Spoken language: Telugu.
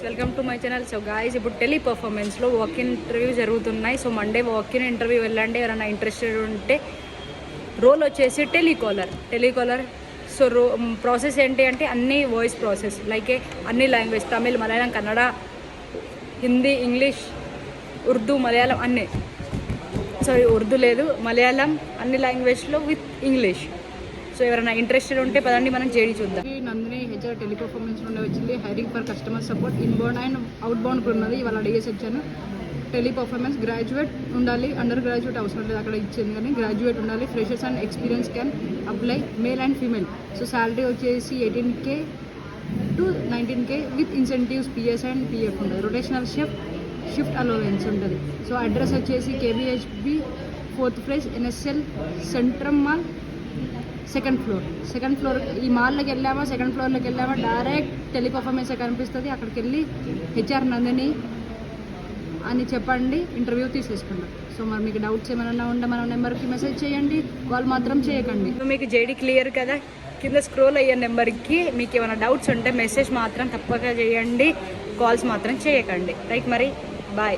Welcome to my channel. So guys, ఇప్పుడు టెలి పర్ఫార్మెన్స్లో వాక్ ఇన్ ఇంటర్వ్యూ జరుగుతున్నాయి. So Monday walk in interview వెళ్ళండి. ఎవరైనా ఇంట్రెస్టెడ్ ఉంటే. రోల్ వచ్చేసి టెలికాలర్. సో ప్రాసెస్ ఏంటి అంటే అన్ని వాయిస్ ప్రాసెస్, లైక్ అన్ని లాంగ్వేజ్, తమిళ్, మలయాళం, కన్నడ, హిందీ, ఇంగ్లీష్, ఉర్దూ, మలయాళం అన్నీ. సారీ, ఉర్దూ లేదు, మలయాళం, అన్ని లాంగ్వేజ్లో విత్ ఇంగ్లీష్. సో ఎవరైనా ఇంట్రెస్టెడ్ ఉంటే పదండి మనం చేడి చూద్దాం. నందిని హెచ్ఆర్ టెలి పర్ఫార్మెన్స్ నుండి వచ్చింది. Hiring for customer support inbound and out bound ఉన్నది. ఇవాళ అడిగేసి వచ్చాను. టెలి పర్ఫార్మెన్స్ గ్రాడ్యుయేట్ ఉండాలి, అండర్ గ్రాడ్యుయేట్ అవసరం లేదు, అక్కడ ఇచ్చింది కానీ గ్రాడ్యుయేట్ ఉండాలి. Freshers and experience can apply, male and female. So salary వచ్చేసి 18K to 19K with incentives, PS and PF ఉంటుంది. రొటేషనల్ షిఫ్ట్ అలవెన్స్ ఉంటుంది. సో అడ్రస్ వచ్చేసి KBHB 4th floor NSL centrum mall second floor. ఈ మాల్లోకి వెళ్ళామా, సెకండ్ ఫ్లోర్లోకి వెళ్ళామా, డైరెక్ట్ టెలి పర్ఫార్మెన్సే కనిపిస్తుంది. అక్కడికి వెళ్ళి హెచ్ఆర్ నందిని అని చెప్పండి, ఇంటర్వ్యూ తీసేసుకుందాం. సో మరి మీకు డౌట్స్ ఏమైనా ఉంటే మన నెంబర్కి మెసేజ్ చేయండి, కాల్ మాత్రం చేయకండి. మీకు జేడీ క్లియర్ కదా? కింద స్క్రోల్ అయ్యే నెంబర్కి మీకు ఏమైనా డౌట్స్ ఉంటే మెసేజ్ మాత్రం తప్పక చేయండి, కాల్స్ మాత్రం చేయకండి. రైట్, మరి బాయ్.